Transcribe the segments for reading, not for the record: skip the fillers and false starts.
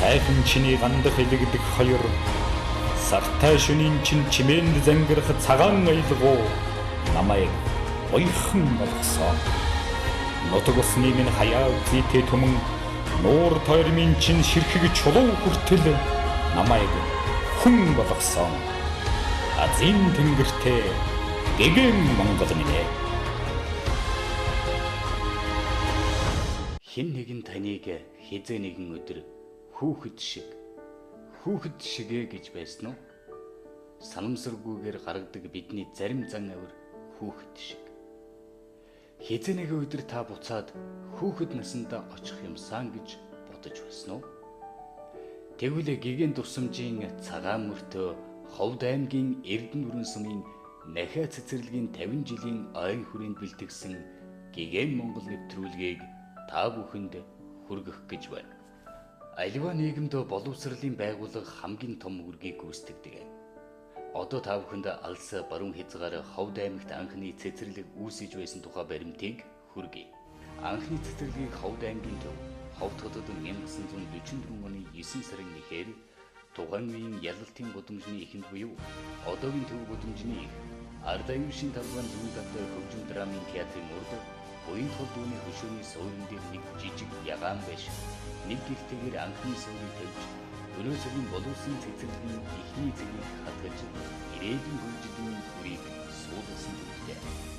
сайхан чиний гандах илэгдэх хоёр сартай шөнийн чин чимээнд зангирах цагаан аялгуу намайг ойрхон болгосон. Нутаг усны минь хаяа зүйтэй түмэн нуур тойр минь чин ширхэг чулуу хүртэл намайг хүн болгосон. Азийн тэнгэртэй гэгэн Монгол минь. Хэн нэгэн таныг хизээ нэгэн өдөр хүүхэд шигэ гэж байсан уу? Санамсаргүйгээр гаргадаг бидний зарим зан авир хүүхэд шиг. Хизээ нэгэн өдөр та буцаад хүүхэд насандаа очих юмсан гэж бодож байсан уу? Тэгвэл гэгэн дурсамжийн цагаан мөртөө Ховд аймгийн Эрдэнэ бүрэн сумын Нахиа цэцэрлэгийн 50 жилийн ойн хүрээнд бэлтгэсэн гэгэн Монгол нэвтрүүлгийг та бүхэнд хүргэх гэж байна. Аливаа нийгэмд боловсролын байгууллага хамгийн том үргийг гүйцэтгэдэг. Одоо та бүхэнд алс баруун хязгаар Ховд аймагт анхны цэцэрлэг үүсэж байсан тухай баримтыг хүргэе. Анхны цэцэрлэгийг Ховд аймгийн төв Ховд хотод 1944 оны 9 сарын 1-ээр тухайн үеийн ялалтын гудамжны эхэнд буюу одоогийн төв гудамжны ард аюулшийн талбайн зүүн талд хөгжим драмын театрын урд буян тул дүүний хөшөөний суурин дээр нэг жижиг ягаан байш. Нэг гэртэйгээр анхны суурийг тавьж өнөө цагийн боловсон цэцэрлэгийн эхний цэгийг хатгаж ирээдүйн хөгжлийн үрийг суулгасан хэрэгтэй.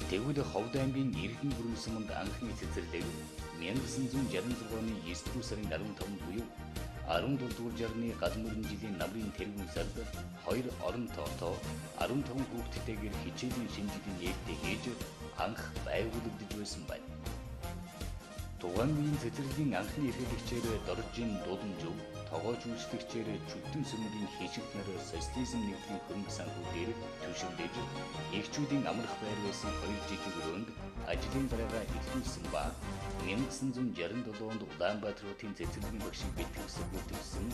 Тэгвэл Ховд аймгийн Эрдэнэ бүрэн суманд анхны цэцэрлэг 1966 оны 9 сарын 15 буюу 17 дугаар жарны гал мөрөн жилийн намрын тэргүүн сард 2 орон тоотоо 15 хүүхэдтэйгээр хичээлийн шинжилгээ нээлттэй хийж анх байгуулагдаж байсан байна. Тухайн үеийн цэцэрлэгийн анхны эрхлэгчээр Доржийн Дуланжөв, тогооч үйлчлэгчээр Чүтэн сүмгийн хишигт нар социализм нэгдлийн хөрөнгө санхүүгээр түшиглэж эхчүүдийн амрах байр байсан 2 жижиг өрөөнд ажлын дараагаа эхлүүлсэн ба 1967 онд Улаанбаатар хотын цэцэрлэгийн багшийг бэлтгэсэн бүтээсэн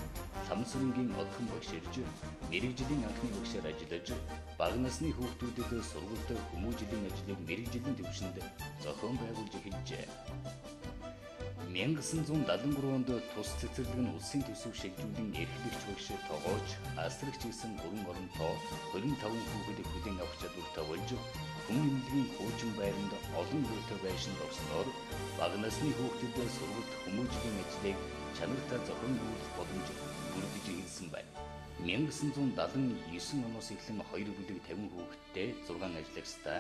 Самсүрэнгийн одхон багш ирж мэрэгжлийн анхны багшаар ажиллаж бага насны хүүхдүүдэд сургуульд хүмүүжлийн ажлыг мэрэгжлийн төвшөнд зохион байгуулж эхэлжээ. 1973 онд тус цэцэрлэг нь улсын төсөв шилжүүлэн эрхлэгч багш тогооч асрагч гэсэн 3 оронтой 25 хүүхэд хүлээн авах чадвартай болж хүн эмнэлгийн хуучин байранд олон хүүтэй байшинд орсноор бага насны хүүхдэд сургуульд хүмүүжлийн ажлыг чанартай зохион байгуулах боломж бүрдэж ирсэн байна. 1979 оноос эхлэн 2 бүлэг 50 хүүхэдтэй 6 ажлагчтай,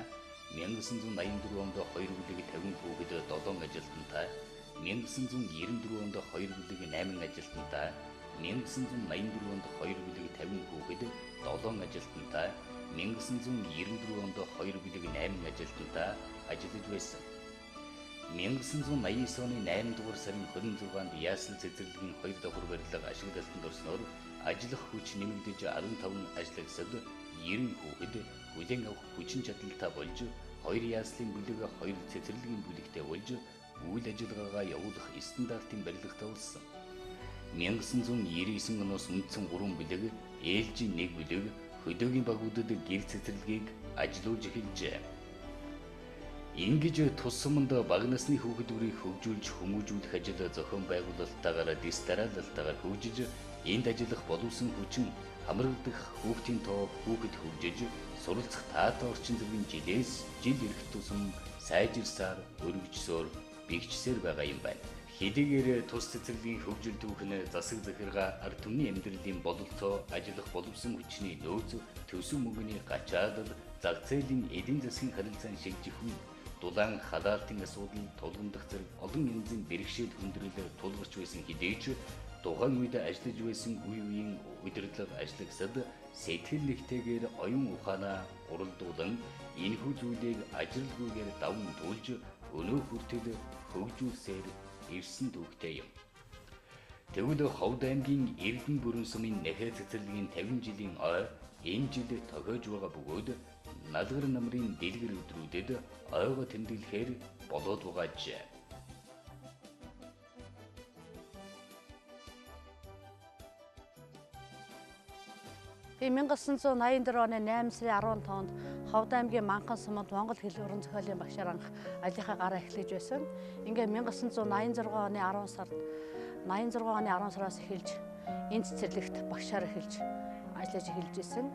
1984 онд 2 бүлэг 50 хүүхэд 7 ажилтнтай, 1994 онд 2 бүлэг 8 ажилтнтай, 1984 онд 2 бүлэг 50 хүүхэд 7 ажилтнтай, 1994 онд 2 бүлэг 8 ажилтнтай ажиллаж байсан. 1989 оны 8 дугаар сарын 26-нд Яасан цэцэрлэгийн 2 давхар барилга ашиглалтанд орсноор ажиллах хүч нэмэгдэж 15 ажлагчид 90 хүүхэд хүлээн авах хүчин чадалтай болж 2 яслын бүлэг 2 цэцэрлэгийн бүлэгтэй болж үйл ажиллагаагаа явуулах стандартын барилгатай болсон. 1999 оноос үндсэн 3 бүлэг, ээлжийн 1 бүлэг, хөдөөгийн багуудад гэр цэцэрлэгийг ажилуулж эхэлжээ. Ингэж тус суманд бага насны хүүхэдүүдийг хөгжүүлж хүмүүжүүлэх ажил зохион байгуулалттайгаар дистаралалтайгаар хөгжиж, энд ажиллах боловсон хүчин хамрагдах хүүхдийн тоо хүүхэд хөгжиж, суралцах таатай орчин зүйн жилээс жил ирэх тусам сайжирсаар, өргөжсөөр бэгжсээр байгаа юм байна. Хэдийгээр тус цэцэрлэгийн хөгжил түүх нь засаг захиргаа ард түмний амьдралын бололцоо, ажиллах боловсон хүчний нөөц, төсөв мөнгөний гачаадал, зах зээлийн эдийн засгийн харилцааны шилжих үе, дулаан халаалтын асуудал, тулгамдах зэрэг олон янзын бэрхшээл хүндрэл тулгарч байсан хэдий ч тухайн үед ажиллаж байсан үе үеийн удирдлага ажлагчид сэтгэл нэгтэйгээр оюун ухаанаа уралдуулан энэхүү зүйлийг ажилгүйгээр даван туулж өнөө хүртэл хөгжүүлсээр ирсэн түүхтэй юм. Тэгвэл Ховд аймгийн Эрдэнэ бүрэн сумын Нахиа цэцэрлэгийн 50 жилийн ой энэ жил тохиож байгаа бөгөөд налгар намрын дэлгэр өдрүүдэд ойгоо тэмдэглэхээр болоод байгаажээ. 1984 оны 8 сарын 15-нд Ховд аймгийн Манхан суманд Монгол хэл уран зохиолын багшаар анх ажлынхаа гараа эхлэж байсан. Ингээд 1986 оны 10 сараас эхэлж энэ цэцэрлэгт багшаар эхэлж ажиллаж эхэлж исэн.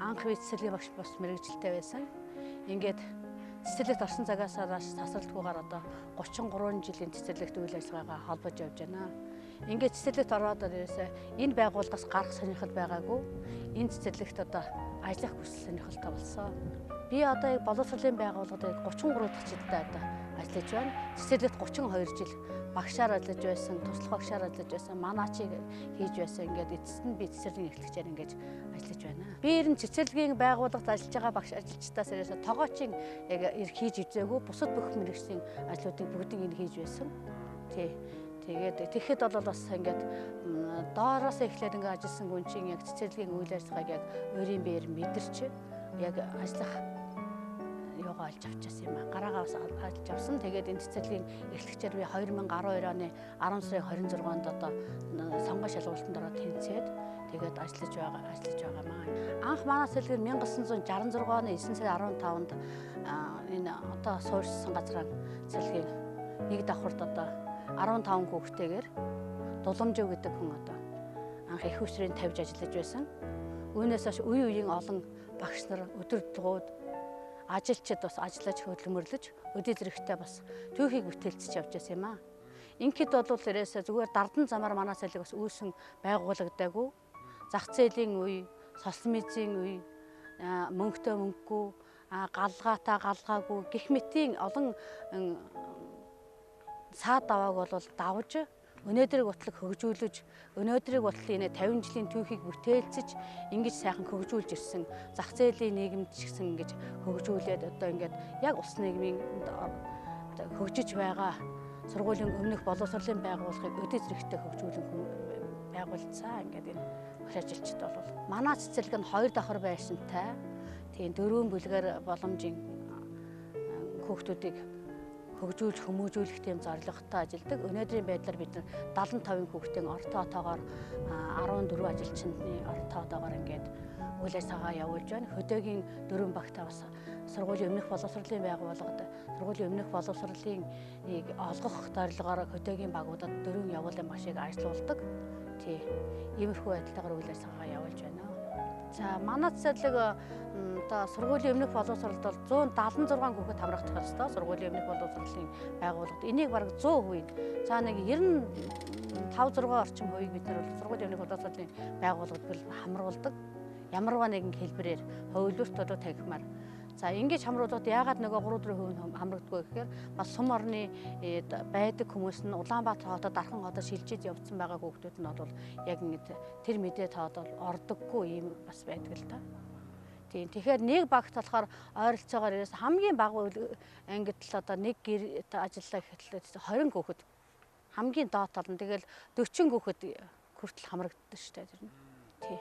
Анх би цэцэрлэгийн багш бас мэрэгжилтэй байсан. Ингээд цэцэрлэгт орсон цагаас тасралтгүйгээр одоо 33 жилийн цэцэрлэгт үйл ажиллагаагаа холбож явж байна. Ингээд цэцэрлэгт ороод ирээсээ энэ байгууллагаас гарах сонирхол байгаагүй. Энэ цэцэрлэгт одоо ажиллах хүсэл сонирхолтой болсон. Би одоо боловсролын байгууллагад 33 дахь жилдээ одоо ажиллаж байна. Цэцэрлэгт 32 жил багшаар ажиллаж байсан, туслах багшаар ажиллаж байсан, манаачийг хийж байсан. Ингээд эцэст нь би цэцэрлэгийн эхлэгчээр ингэж ажиллаж байна. Би ер нь цэцэрлэгийн байгууллагад ажиллаж байгаа багш ажилчдаас ирээсээ тогоочийн яг хийж үзээгүй, бусад бүх мэргэжлийн ажлуудыг бүгдийг энэ хийж байсан. Тэгээд тэгэхэд бол бас ингээд доороос эхлээд ингээд ажилласан хүн чинь яг цэцэрлэгийн үйл ажиллагааг яг өөрийн биеэр мэдэрч яг ажиллах юугаа олж авчихсан юм аа. Гараагаа бас олж авсан. Тэгээд энэ цэцэрлэгийн эхлэгчээр би 2012 оны 10 сарын 26-нд одоо сонгон шалгуултанд ороод тэнцээд тэгээд ажиллаж байгаа маа. Анх манай цэцэрлэг 1966 оны 9 сарын 15-нд энэ одоо суурьсан газраа цэцэрлэгийн нэг давхарт одоо 15 хүүхдтэйгээр Дуламжив гэдэг хүн одоо анх их хүчрийн тавьж ажиллаж байсан. Үүнээс хойш үе үеийн олон багш нар өдөр тутмын ажилчид бас ажиллаж хөдөлмөрлөж өдөө зэрэгтэй бас түүхийг бүтээлцэж явж байсан юм аа. Ингээд бол ерөөсөө зүгээр дардан замаар манай цэцэрлэг бас үүсэн байгуулагдаагүй. Зах зээлийн үе, социализмын үе, мөнгөтэй мөнгөгүй, галгаатай галгаагүй гэх мэтийн олон саад давааг бол давж өнөөдрийг ботлог хөгжүүлж өнөөдрийг ботлын 50 жилийн түүхийг бүтээлцэж ингэж сайхан хөгжүүлж ирсэн зах зээлийн нийгэмд ч гэсэн ингэж хөгжүүлээд одоо ингээд яг улс нийгмийн хөгжиж байгаа сургуулийн өмнөх боловсролын байгууллагыг өдөө зэрэгтэй хөгжүүлэн байгуулцаа ингээд энэ багш ажилчид бол манай цэцэрлэг нь 2 давхар байшинтай тийм 4 бүлгээр боломжийн хүүхдүүдийг хөгжүүлж хүмүүжүүлэх тийм зорилготой ажилладаг. Өнөөдрийн байдлаар бид 75 хүүхдийн ортоотоогоор 14 ажилчны ортоотоогоор ингээд үйл ажиллагаа явуулж байна. Хөдөөгийн 4 багтаа бас сургуулийн өмнөх боловсролын байгууллагад сургуулийн өмнөх боловсролын олгох зорилгоор хөдөөгийн багуудад 4 явуулын багшийг ажилуулдаг. Иймэрхүү байдлаар үйл ажиллагаа явуулж байна. За манай цэцэрлэг одоо сургуулийн өмнөх боловсролд бол 176 хүүхэд хамрагдах ёстой сургуулийн өмнөх боловсролын байгууллагад энийг бараг 100%. За нэг 95-6 орчим хувийг бид нар сургуулийн өмнөх боловсролын байгууллагад хамруулдаг. Ямарваа нэгэн хэлбэрээр хөвлөлт болоо тахимаар. За ингэж хамруулаад яагаад нөгөө 3-4% хамрагдгүй гэхээр бас сум орны байдаг хүмүүс нь Улаанбаатар хотод Дархан хотод шилжиж явцсан байгаа хүүхдүүд нь бол яг ингэж тэр мэдээ тоод бол ордоггүй юм бас байдаг л та. Тэгэхээр нэг багт болохоор ойролцоогоор ерөөс хамгийн бага ангид л одоо нэг гэр ажиллаа гэхэд 20 хүүхэд хамгийн доод тал нь тэгэл 40 хүүхэд хүртэл хамрагддаг шүү дээ.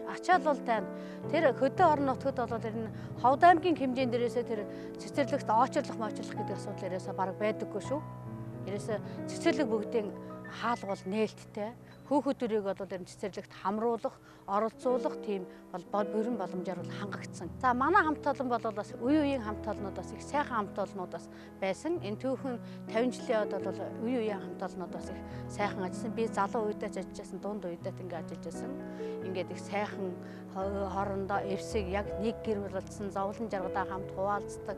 Ачаал бол тань тэр хөдөө орон нутгад бол энэ Ховд аймгийн хэмжээнд дээрээсээ тэр цэцэрлэгт очрлох гэдэг асуудал ерөөсөө бараг байдаггүй шүү. Ерөөсөө цэцэрлэг бүгдийн хаалга бол нээлттэй. Хүүхдүүдийг бол энэ цэцэрлэгт хамруулах, оролцуулах тийм бол бүрэн боломжоор бол хангагдсан. За манай хамт олон бол бас үе үеийн хамт олнууд бас их сайхан хамт олнууд бас байсан. Энэ түүхэн 50 жилийн явд бол үе үеийн хамт олнууд бас их сайхан ажилласан. Би залуу үедээ ажиллажсэн, дунд үедээ ингээд ажиллаж байсан. Ингээд их сайхан хоорондоо эвсэг яг нэг гэр болцсон, зовлон жаргадаа хамт хуваалцдаг,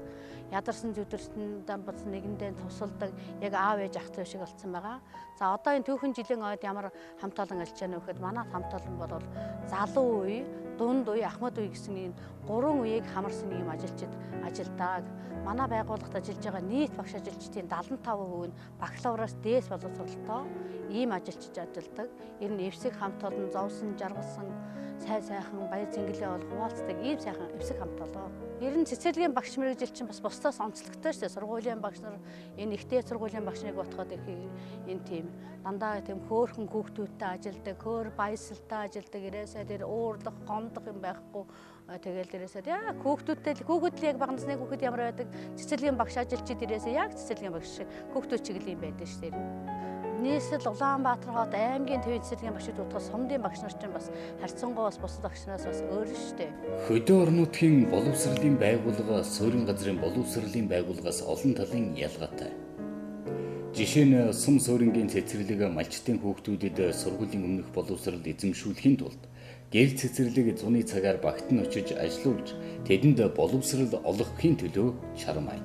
ядарсан зүдэрсэн бас нэгэндээ тусалдаг, яг аав ээж ах トゥ шиг болцсон байгаа. За одоо энэ түүхэн жилийн ойд ямар хамт олон ажиллаж байна вэ гэхэд манай хамт олон бол залуу үе, дунд үе, ахмад үе гэсэн ийм 3 үеийг хамарсан ийм ажилчид ажилдаг. Манай байгууллагад ажиллаж байгаа нийт багш ажилчдын 75% нь бакалавраас дээш боловсролтой ийм ажилчид ажилладаг. Ер нь эвсэг хамт олон, зовсон, жаргалсан, сайхан баяр цэнгэлээ бол хуваалцдаг ийм сайхан эвсэг хамт олон. Ер нь цэцэрлэгийн багш мэргэжил чинь бас бусдаас онцлогтой шүү дээ. Сургуулийн багш нар энэ ихтэй сургуулийн багш нарыг бодоход их энэ тийм дандаа тийм хөөрхөн хүүхдүүдтэй ажилдаг, хөөр баясалтай ажилдаг, ирээсээ тэр уурлах, гомдох юм байхгүй. Тэгэл дээрээсээ яа хүүхдүүд яг бага насны хүүхэд ямар байдаг, цэцэрлэгийн багш ажилчид ирээсээ яг цэцэрлэгийн багш хүүхдүүд чиглэл юм байдаг шүү дээ. Нийслэл Улаанбаатар хот аймгийн төвийн цэцэрлэгийн багшид утга сумдын багш нар чинь бас харьцангуй бас бусад багш нараас бас өөр шүү дээ. Хөдөө орон нутгийн боловсролын байгууллага суурин газрын боловсролын байгууллагаас олон талын ялгаатай. Жишээ нь сум суурингийн цэцэрлэг малчтын хүүхдүүдэд сургуулийн өмнөх боловсрол эзэмшүүлэхийн тулд гэр цэцэрлэг зуны цагаар багтан очиж ажилуулж тэдэнд боловсрол олгохын төлөө шармай.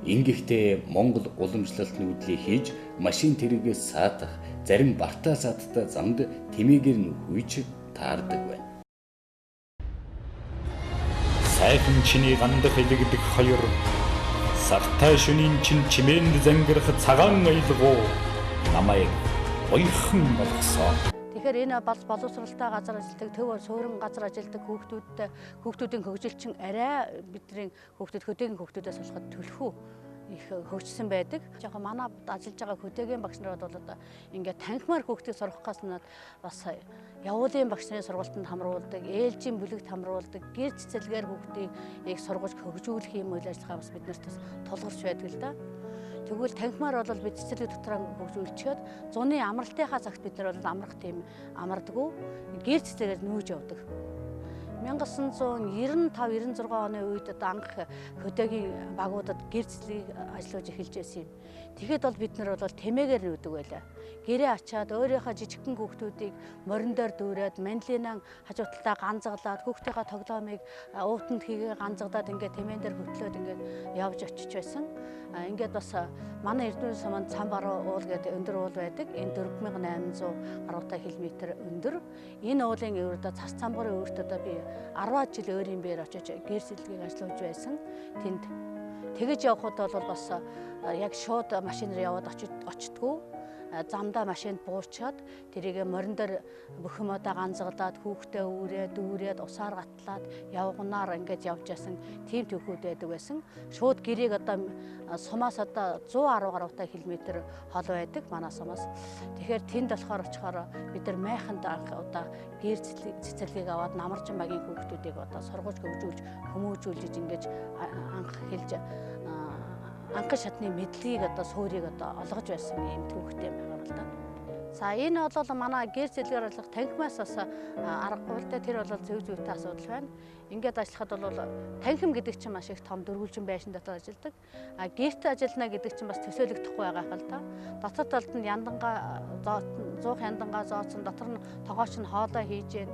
Ингэхдээ Монгол уламжлалт нүүдлийг хийж машин тэрэгээс саатах, зарим бартаа сааттай замд тэмээгээр нь хүйж таардаг байна. Сайхан чиний гандах илэгдэх хоёр сартай шөнийн чин чимээнд зангирах цагаан аялгуу намайг ойрхон болгосон. Тэгэхээр энэ боловсралтай газар ажилладаг, төв суурин газар ажилладаг хүүхдүүдийн хөгжилчин арай бидний хөдөөгийн хүүхдүүдээс болоход төлхөө их хөгжсөн байдаг. Жохо манай ажиллаж байгаа хөдөөгийн багш нарууд бол одоо ингээд танхимаар хүүхдийг сургахаас нь бас явуулын багш нарын сургалтанд хамруулдаг, ээлжийн бүлэгт хамруулдаг, гэр цэцэрлэгээр хүүхдийг сургаж хөгжүүлэх юм үйл ажиллагаа бас биднэрт бас тулгарч байдаг л да. Тэгвэл танхимаар бол бид цэцэрлэг дотроо хөгжүүлчихэд зуны амралтынхаа цагт бид нар бол амрах тийм амардаггүй гэр цэцэрлэгээр нүүж явдаг. 1995-96 оны үед одоо анх хөдөөгийн багуудад гэр цэцэрлэгийг ажиллаж эхэлж байсан юм. Тэгэхэд бол бид нар бол тэмээгээр нүүдэг байлаа. Гэрээ ачаад өөрийнхөө жижигхэн хүүхдүүдийг морин дээр дүүрээд манлинаа хажууталтаа ганцаглаад хүүхдийнхээ тоглоомыг уутанд хийгээ ганцагдаад ингээд тэмээн дээр хөтлөөд ингээд явж очиж байсан. Ингээд бас манай Эрдэнэ суманд цам баруун уул гэдэг өндөр уул байдаг. Энэ 4800 гаруйтай километр өндөр. Энэ уулын өрөөдөө цас цамбарын өртөдөө би 10 жил өөрийн биеэр очиж гэр цэцэрлэгийг ажиллаж байсан. Тэнд тэгэж явхад бол бас яг шууд машинаар яваад очтгүй. Замдаа машинд буучаад тэрийг морин дээр бүх юмудаа ганцгалаад хүүхдээ дүүрээд усаар гатлаад явганаар ингээд явж ясан тийм төвхүүд байдаг байсан. Шууд гэрээг одоо сумаас одоо 110 гаруйтай километр хол байдаг манай сумаас. Тэгэхээр тэнд болохоор очихоор бид нар майханд анх удаа гэр цэцэрлэгийг аваад намаржин багийн хүүхдүүдийг одоо сургуулж хөгжүүлж хүмүүжүүлж ингэж анх хэлж анхан шатны мэдлэгийг одоо суурийг одоо олгож байсан юм төвхтэй байгаа бол да. За энэ бол манай гэр цэцэрлэгээр ажиллах танхимаас бас аргагүй л да. Тэр бол зөв зүйтэй асуудал байна. Ингээд ажиллахад бол танхим гэдэг чинь маш их том дөрвөлжин байшин дотор ажилладаг. Гэрт ажиллана гэдэг чинь бас төсөөлөгдөхгүй байгаа хэл та. Дотор талд нь яндангаа 100 яндангаа зооцсон, дотор нь тогооч нь хоолой хийж гэн.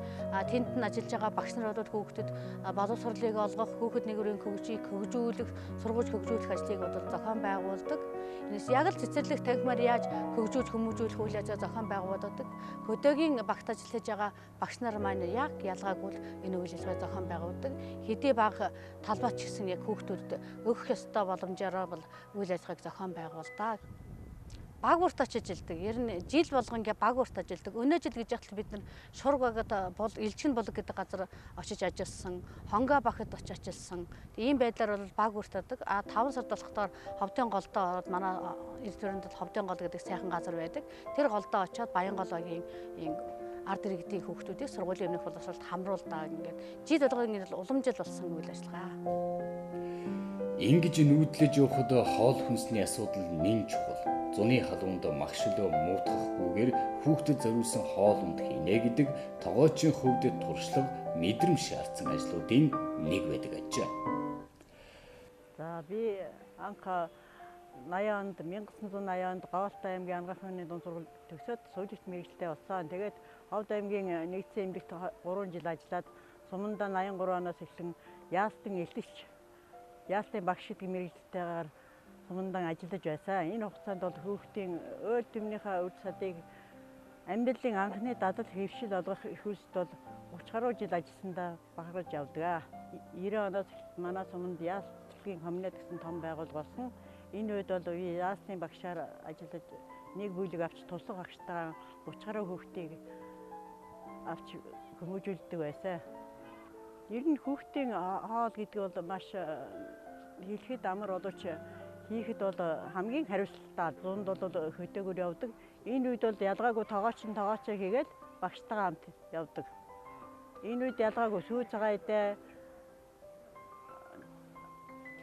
Тэнд нь ажиллаж байгаа багш наруудад хүүхдэд боловсролыг олгох, хүүхэд нэгүрийн хөгжүүлэх, сургууль хөгжүүлэх ажлыг бол зохион байгуулдаг. Энэс яг л цэцэрлэг танхимаар яаж хөгжүүлж хүмүүжүүлэх үйл ажиллагаа зохион байгуулдаг. Хөдөөгийн багт ажиллаж байгаа багш нар маань яг ялгаагүй энэ үйл ажиллагаа зохион байгуулдаг. Хэдий бага талбайч гэсэн яг хүүхдүүдэд өгөх ёстой боломжоор бол үйл ажиллагааг зохион байгуулдаг. Баг урт очиж ажилладаг. Ер нь жил болгон ингээ баг урт ажилладаг. Өнөө жил гэж яхад бид нар шургагад элчин болог гэдэг газар очиж ажилласан, хонгоо бахад очиж ажилласан. Ийм байдлаар бол баг уртадаг. 5 сард болохдоор ховдын голдоо ороод манай Эрдэнэт ховдын гол гэдэг сайхан газар байдаг. Тэр голдоо очиод Баянгол огийн ард иргэдийн хүүхдүүдийг сургуулийн өмнөх боловсролд хамруулдаг. Ингээд жил болгон ингэ уламжил болсон үйл ажиллагаа. Ингэж нүүдлэж явхад хоол хүнсний асуудал нэн чухал. Зуны халуунд магшлөө муутгахгүйгээр хүүхдэд зориулсан хоол унд хийнэ гэдэг тогоочийн хувьд туршлага мэдрэмж шаардсан ажлуудын нэг байдаг ажээ. За би анх 1980 онд Говьалтай аймгийн Ангаахны дунд сургууль төгсөөд суулжигч мэргэжилтэй болсон. Тэгээд Ховд аймгийн нэгдсэн эмнэлэгт 3 жил ажиллаад сумандаа 83 оноос эхлэн яалтын элдэгч, яалтын багш гэдэг мэргэжилтэйгээр сумандан ажиллаж байсан. Энэ хугацаанд бол хүүхдийн өөл төмнийхээ үр чадыг амьдралын анхны дадал хэвшил олгох их үйлсд бол 30 гаруй жил ажилласандаа бахарж явдаг. 90 оноос манай суманд яалтын комбинат гэсэн том байгууллага болсон. Энэ үед бол яалтын багшаар ажиллаж нэг бүлэг авч тусах багштайгаа 30 гаруй хүүхдийг авч хүмүүжүүлдэг байсан. Ер нь хүүхдийн хоол гэдэг бол маш хэлэхэд амар боловч хийхэд бол хамгийн хариуцлагатай. Зунд бол хөдөөгөр явдаг. Энэ үед бол ялгаагүй тогоочоо хийгээд багштайгаа хамт явдаг. Энэ үед ялгаагүй сүү цагаан идэ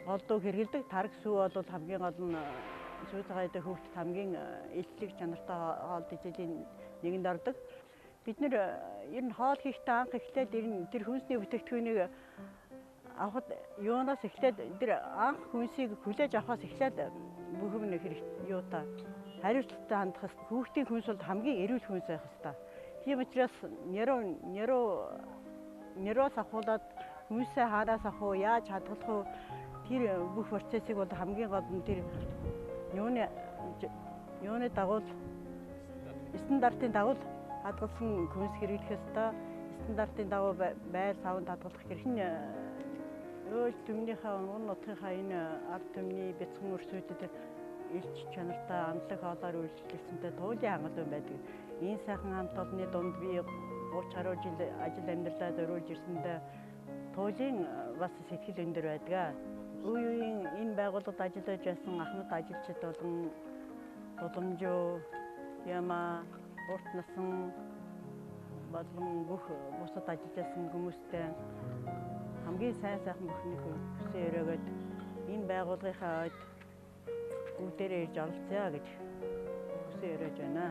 голдуу хэрэгэлдэг. Тарг сүү бол хамгийн гол нь сүү цагаан идэ хүүхдэд хамгийн илтлэг чанартай хоол идэлийн нэгэнд ордог. Бид нэр ер нь хоол хийхдээ анх эхлээд тэр хүнсний бүтээгдэхүүнийг авахд юунаас эхлээд тэр анх хүнсийг хүлээж авахаас эхлээд бүх юм хэрэг юу та хариуцлагатай хандах хэрэгтэй. Хүүхдийн хүнс бол хамгийн эрүүл хүнс байх хэрэгтэй. Тийм учраас нэрос ахуулаад хүмүүсээ хараас ахуу яаж хадгалах вэ? Тэр бүх процессыг бол хамгийн гол нь тэр юуны дагуу стандартын дагуу хадгалсан хүнс хэрэглэх ёстой. Стандартын дагуу байр савнд хадгалах хэрхэн өөр төмнийхээ унган нутгийнхаа энэ ард түмний бяцхан өрсөлдөд илч чанартай амтлаг хоолоор үйлчлэгчэнтэй туулын хангалуун байдаг. Энэ сайхан хамт олонны дунд би 30 гаруй жил ажил амьдралаа зориулж ирсэндээ туулын бас сэтгэл өндөр байдаг. Үе үеийн энэ байгууллагад ажиллаж байсан ахмад ажилчид болон тулгамжуу, яма, урт насан болон бүх бусад ажиллаж байсан хүмүүстэй хамгийн сайхан бүхнийг хүсээ өрөөгд энэ байгууллагынхаа ойд бүгдээрээ ирж оролцъё гэж хүсээ өрөөж байна.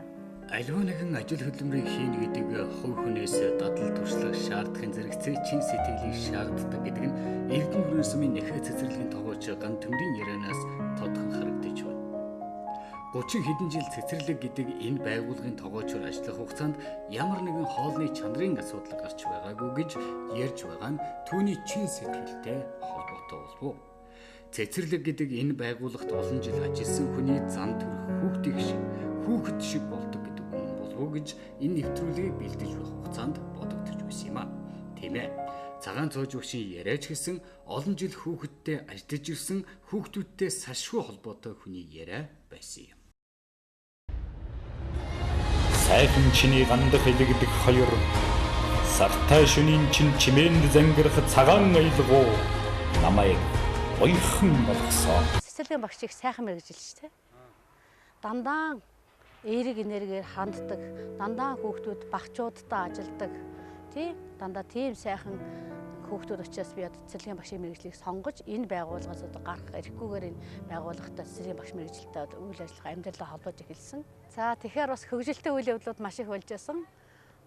Аливаа нэгэн ажил хөдөлмөрийг хийнэ гэдэг хувь хүнээс дадал туршлага шаардахын зэрэгцээ чин сэтгэлийг шаарддаг гэдэг нь Эрдэнэ хүрээ сумын нэхэ цэцэрлэгийн тогооч Ган Төмрийн ярианаас тодхон харагдаж байна. 30 хэдэн жил цэцэрлэг гэдэг энэ байгууллагын тогоочор ажиллах хугацаанд ямар нэгэн хоолны чанарын асуудал гарч байгаагүй гэж ярьж байгаа нь түүний чин сэтгэлтэй холбоотой болов. Цэцэрлэг гэдэг энэ байгууллагт олон жил ажилласан хүний зан төрх хүүхэд шиг болдог гэдэг үнэн болов уу гэж энэ нэвтрүүлгийг бэлдэж байх хугацаанд бодогдож байсан юм а. Тийм ээ. Цагаан цоож өгшийн яриач гэсэн олон жил хүүхэдтэй ажиллаж ирсэн хүүхдүүдтэй салшгүй холбоотой хүний яриа байсан юм. Сайхан чиний гандах илэгдэх хоёр сартай шөнийн чин чимээнд зангирах цагаан аялгуу намайг ойрхон болгосон. Цэцэрлэгийн багш их сайхан мэрэгжилж тэ. Дандаа эерэг энергээр ханддаг, дандаа хүүхдүүд багчуудтай ажилдаг. Тийм дандаа тийм сайхан хүүхдүүд учраас би цэцэрлэгийн багшийн мэрэгжлийг сонгож энэ байгууллагаас гарах эрхгүйгээр энэ байгууллагатай цэцэрлэгийн багш мэрэгжилтэй үйл ажиллагаа амьдралаа холбож эхэлсэн. За тэгэхээр бас хөгжилтэй үйл явдлууд маш их болж байсан.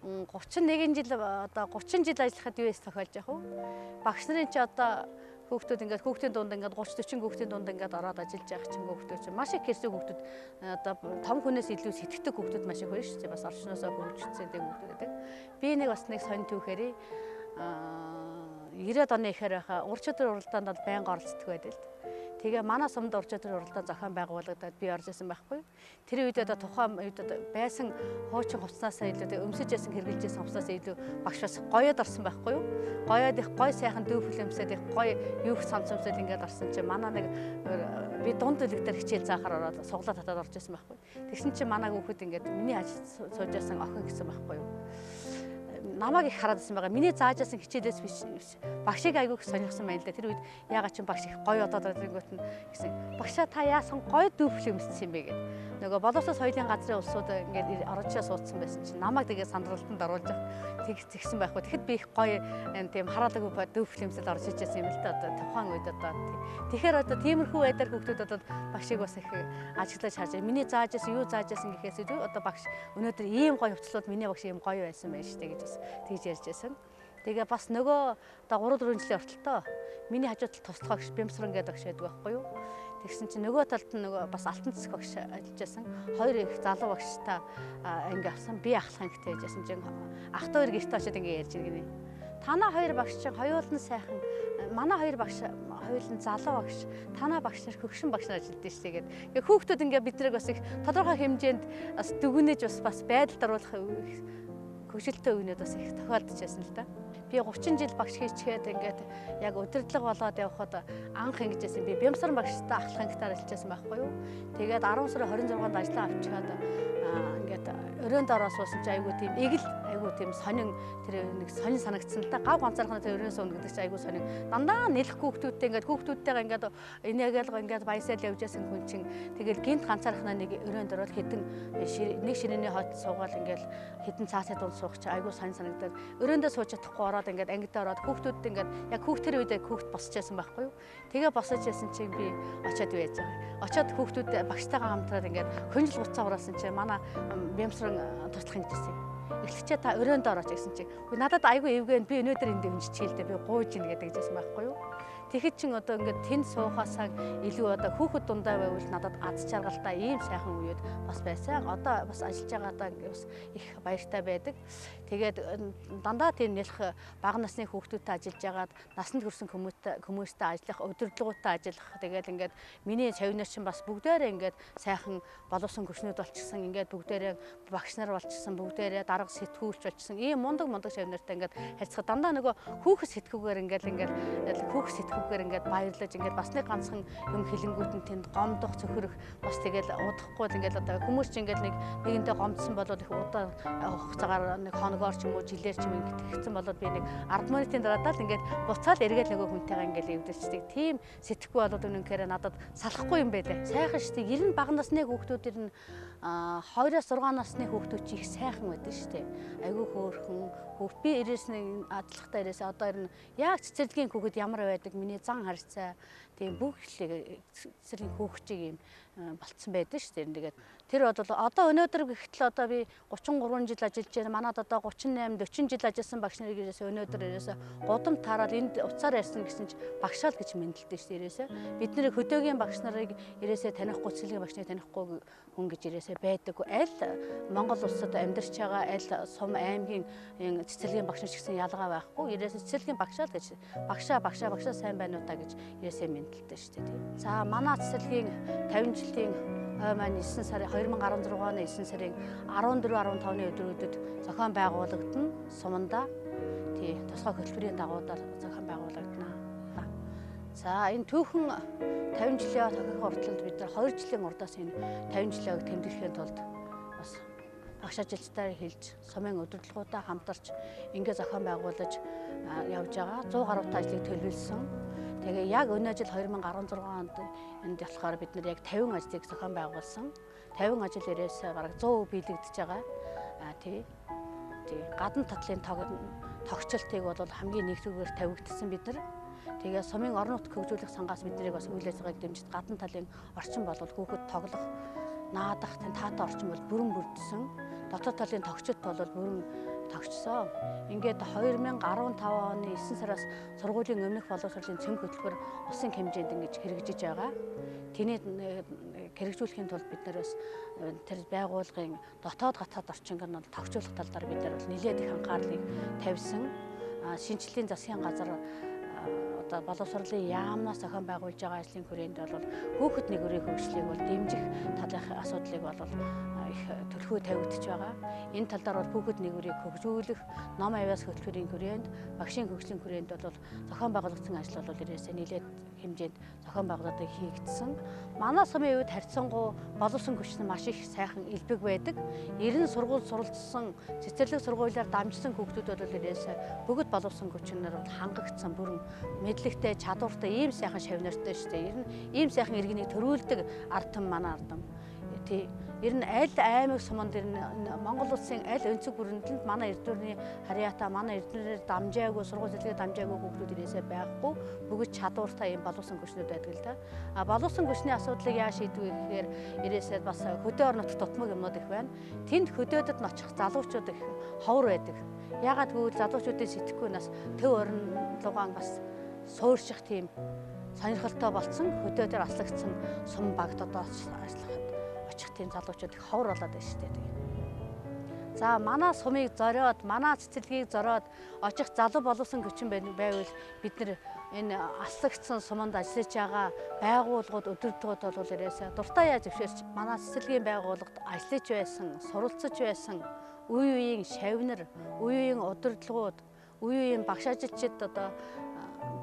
31 жил одоо 30 жил ажиллахад юу тохиолж яах вэ? Багш нарын чи одоо хүүхдийн дунд 30-40 хүүхдийн дунд ороод ажиллаж байгаа чинь хүүхдүүд чинь маш их хэрсэг хүүхдүүд одоо том хүнээс илүү сэтгэдэг хүүхдүүд маш их байна шүү дээ. Бас орчноосоо хөгжсөн тийм хүүхдүүд байдаг. Би нэг бас нэг сонь түүхээрээ 90-ад оны ихэр байхаа ур чадвар уралдаанд бол байнга оролцдог байдаг л. Тэгээ манай сумд ур чадвар уралдаан зохион байгуулагдаад би орж исэн байхгүй. Тэр үед одоо тухайн үед байсан хуучин хувцаснасаа илүү өмсөж ясан хэрглэж ясан хувцаснасаа илүү багш бас гоёд орсон байхгүй юу? Гоёд их гой сайхан дүүх хүлэмсэд их гой юух цамцамсэд ингээд орсон чинь манай нэг би дунд дэлэг дээр хичээл заахаар ороод суглаа татаад орж исэн байхгүй. Тэгсэн чинь манай хүүхэд ингээд миний ажил сууж ясан охин гэсэн байхгүй юу? Намайг их хараад байсан байгаа. Миний зааж ясан хичээлээс биш багшийг айгүйх сонирхсан байна л да. Тэр үед ягаад ч багш их гоё одоод ирэнгүүт нь гэсэн. Багшаа та яасан гоё дүүфл өмссөн юм бэ гэдэг. Нөгөө боловсрол соёлын газрын улсууд ингээд оржоо суудсан байсан чинь намайг тэгээ сандралтанд оруулж тэгсэн байхгүй. Тэгэхэд би их гоё тийм хараалагүй дүүфл өмсөл орж иж байсан юм л да. Одоо тухайн үед одоо тэгэхээр одоо тиймэрхүү байдлаар хүүхдүүд одоо багшийг бас их ажиглаж харж байгаа. Миний зааж ясан юу зааж ясан гэхээс одоо багш өнөөдөр ийм гоё хувцлууд миний багш ийм гоё байсан байж штэ гэж бас тэгж ярьж байсан. Тэгээ бас нөгөө одоо 3-4 жилийн хүртэл миний хажууд тал туслахагч Бямсран гэдэг багш байдаг байхгүй юу. Тэгсэн чинь нөгөө талд нь нөгөө бас алтан цэцэг багш ажиллаж байсан. Хоёр их залуу багштай ингээ авсан. Би ахлах ангитай яжсэн чинь ах 2 гэртээ очиод ингээ ярьж иргэнэ. Танаа хоёр багш чинь хоёулын сайхан. Манай хоёр багш хоёулын залуу багш. Танаа багш нар хөгшин багш нар ажилладаг шүү дээ гэдэг. Хүүхдүүд ингээ бидрэг бас их тодорхой хэмжээнд бас дүгнэж бас байдалд оруулах хөгжилтэй үеийнүүд бас их тохиолдож байсан л да. Би 30 жил багш хийчихэд ингээд яг удирдлага болоод явхад анх ингэжсэн би Бямсран багштай ахлах ангитаар ажиллаж байсан байхгүй юу. Тэгээд 10 сарын 26-нд ажлаа авчихад ингээд өрөөнд ороо суусан чи айгуу тийм айгуу тийм сонин тэр нэг сонин санагдсан л да. Гав ганцаархнаа тэр өрөөс өнгө гэдэг чи айгуу сонин. Дандаа нэлэх хүүхдүүдтэй ингээд хүүхдүүдтэйгээ ингээд инээгээл ингээд баясаал явж байсан хүн чинь тэгэл гинт ганцаархнаа нэг өрөөнд ороод хідэн нэг шинэний хойд суугаал ингээд хідэн цаасаа дунд суух чи айгуу сонин санагдаад өрөөндөө сууж чадахгүй ороод ингээд ангидаа ороод хүүхдүүдтэй ингээд яг хүүхдэр үедээ хүүхд босч байсан байхгүй юу. Тэгээ босож яасан чинь би очиад байж байгаа. Очиод хүүхдүүд багштайгаа хамтраад ингээд хөнжил гуцаа ураасан чинь манай Бямсран туслах ингэжсэн. Эхлэгчээ та өрөөнд орооч гэсэн чинь надад айгүй эвгэн би өнөөдөр энд өнж чийлдэ би гууж ийн гэдэг гэсэн байхгүй юу. Тэгэхэд чин одоо ингээд тэнд суухаасаа илүү одоо хүүхэд дундаа байвал надад аз жаргалтай ийм сайхан үед бас байсан. Одоо бас ажиллаж байгаадаа ингээд бас их баяртай байдаг. Тэгээд дандаа тийм нэлэх бага насны хүүхдүүдтэй ажиллаж байгаад насанд хүрсэн хүмүүстэй ажиллах, удирдлагуудтай ажиллах. Тэгээд ингээд миний шавнаар чинь бас бүгдээрээ ингээд сайхан боловсон хүчнүүд болчихсон. Ингээд бүгдээрээ багш нар болчихсон, бүгдээрээ дарга сэтгүүлч болчихсон. Ийм мундаг шавнартай ингээд харьцах дандаа нөгөө хүүхэд сэтгүүгээр ингээд баярлаж ингээд бас нэг ганцхан юм хилэнгүүтэн тэнд гомдох, цөхөрөх бас тэгэл удахгүй ингээд одоо хүмүүс чинь ингээд нэгэнтэй гомдсон болоод их удаа хугацаагаар нэг хоногоор ч юм уу жилээр ч юм ингээд тэгсэн болоод би нэг 10 минутын дараадаа л ингээд буцаад эргээд нөгөө хүнтэйгээ ингээд эвдэрчдэг. Тийм сэтгэхгүй болоод үнэнхээр надад салахгүй юм байлаа. Сайхан шүү дээ. 90 бага насны хүүхдүүдэр нь 2-6 насны хүүхдүүд чи их сайхан байдаг шүү дээ. Айгүй хөөрхөн хүүхд би ирээсний ажиллахтаа ирээсээ одоо ирнэ. Яг цэцэрлэгийн хүүхэд ямар байдаг миний зан харьцаа тийм бүх цэцэрлэгийн хүүхчийг юм болцсон байдаг шүү дээ. Тэгээд тэр бол одоо өнөөдөр гэхтэл одоо би 33 жил ажиллаж байна. Манад одоо 38 40 жил ажилласан багш нарыг ирээсээ өнөөдөр ирээсээ гудамж таараад энд уцаар ярьсан гэсэн чинь багшаал гэж мэдлэлтэй шүү дээ ирээсээ. Бидний хөдөөгийн багш нарыг ирээсээ танихгүй, цэцэрлэгийн багш нарыг танихгүй хүн гэж ирээсээ байдаг. Аль Монгол улсад амьдарч байгаа аль сум аймгийн цэцэрлэгийн багш нар ч гэсэн ялгаа байхгүй. Ирээсээ цэцэрлэгийн багшаал гэж багшаа сайн байна уу та гэж ирээсээ мэдлэлтэй шүү дээ. За манай цэцэрлэгийн 50 жилийн маань 9 сарын 2016 оны 9 сарын 14-15-ны өдрүүдэд зохион байгуулагдана. Суманда тусгай хөтөлбөрийн дагуудаар зохион байгуулагдана. За энэ түүхэн 50 жилийн тохиолдох урталд бид нар 2 жилийн урдаас энэ 50 жилийг тэмдэглэхийн тулд бас багш ажилчдаар хэлж сумын удирдлагуудаа хамтарч ингээд зохион байгуулж явж байгаа. 100 гаруй ажлыг төлөвлөсөн. Тэгээ яг өнөө жил 2016 онд энд болохоор бид нар яг 50 ажлыг зохион байгуулсан. 50 ажил ирээсээ бараг 100% биелэгдэж байгаа. Тий. Гадна татлын тогтчлтыг бол хамгийн нэгдүгээр тавигдсан бид нар. Тэгээ сумын орон нутг хөгжүүлэх сангаас биднийг бас үйл ажиллагааг дэмжиж гадна талын орчин бол хүүхэд тоглох, наадах, таатай орчин бол бүрэн бүрдсэн. Дотоод талын тогтчт бол бүрэн тогтсон. Ингээд 2015 оны 9 сараас сургуулийн өмнөх боловсролын цөм хөтөлбөр улсын хэмжээнд ингэж хэрэгжиж байгаа. Тэний хэрэгжүүлэхийн тулд бид нар бас тэр байгууллагын дотоод гацаад орчинг нь тогтжуулах тал дээр бид нар бол нэлээд их анхаарлыг тавьсан. Шинжлэлийн засгийн газар одоо боловсролын яамнаас зохион байгуулж байгаа ажлын хүрээнд бол хүүхэд нэгүрийн хөгжлийг бол дэмжих талын асуудлыг бол их төлхөө тавигдж байгаа. Энэ тал дээр бол хүүхэд нэгүрийг хөгжүүлэх, ном авиас хөтөлбөрийн хүрээнд, багшийн хөгжлийн хүрээнд бол зохион байгуулагдсан ажил бол ирээсээ нэлээд хэмжээнд зохион байгуулалтыг хийгдсэн. Манай сумын үед харьцангуй боловсон хүч нь маш их сайхан элбэг байдаг. 90 сургууль суралцсан, цэцэрлэг сургуулиар дамжсан хүүхдүүд бол ирээсээ бүгд боловсон хүчнээр бол хангагдсан бүрэн мэдлэгтэй, чадвартай, ийм сайхан шавнартай шүү дээ. Ер нь ийм сайхан иргэнийг төрүүлдэг ард түмэн манай ард түмэн. Ер нь аль аймаг суманд Монгол улсын аль өнцөг бүрэндэнд манай эрдэнэний харьяатаа манай эрдэнээр дамжаагүй, сургууль зэрлэгээ дамжаагүй хүүхдүүд ирээсээ байхгүй. Бүгд чадвартай ийм боловсон хүчнүүд байдаг л да. Боловсон хүчний асуудлыг яаж шийдвэ гэхээр ирээсээ бас хөдөө орон нутгад тутмаг юмнууд их байна. Тэнд хөдөөдөд нь очих залуучууд их ховор байдаг. Яагаад гэвэл залуучуудын сэтгэхгүй нас төв орнлогоон бас суурших тийм сонирхолтой болсон. Хөдөө дээр аслагдсан сум багт одоо ажиллахад очих тийм залуучууд их ховор болоод байна шүү дээ. За манай сумыг зориод, манай цэцэрлэгийг зориод очих залуу боловсон хүчин байвал бид нар энэ аслагдсан суманд ажиллаж байгаа байгууллагууд, удирдлагууд бол ирээсээ дуртай яаж зөвшөөрч манай цэцэрлэгийн байгууллагад ажиллаж байсан, суралцж байсан үе үеийн шавнар, үе үеийн удирдлагууд, үе үеийн багш ажилчид одоо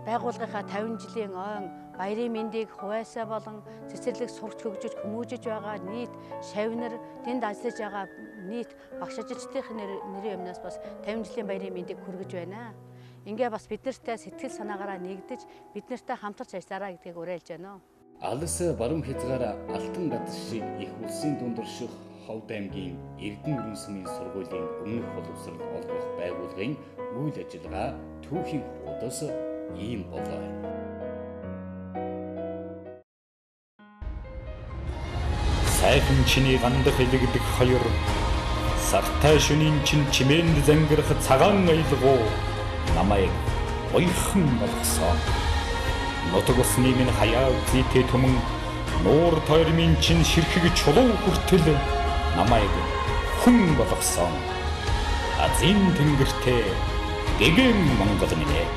байгууллагынхаа 50 жилийн ойн баярын мэндийг хуваасаа болон цэцэрлэг сурч хөгжиж хүмүүжиж байгаа нийт шавнар, тэнд ажиллаж байгаа нийт багш ажилчдын нэрийн өмнөөс бас 50 жилийн баярын мэндийг хүргэж байна. Ингээ бас бид нартай сэтгэл санаагаараа нэгдэж бид нартай хамтарч ажиллаараа гэдгийг уриалж байна. Алс баруун хязгаар алтан газар шиг их улсын дундэрших Ховд аймгийн Эрдэнэ өрийн сумын сургуулийн өмнөх боловсрол олгох байгууллагын үйл ажиллагаа түүхийн хуудас ийм болоо. Сайхан чиний гандах илэгдэх хоёр сартай шөнийн чин чимээнд зангирах цагаан аялгуу намайг ойрхон болгосон. Нутаг усны минь хаяа үзийтэй түмэн нуур тойрмын чин ширхэг чулуу хүртэл намайг хүн болгосон. Азийн тэнгэртэй гэгэн Монгол минь ээ.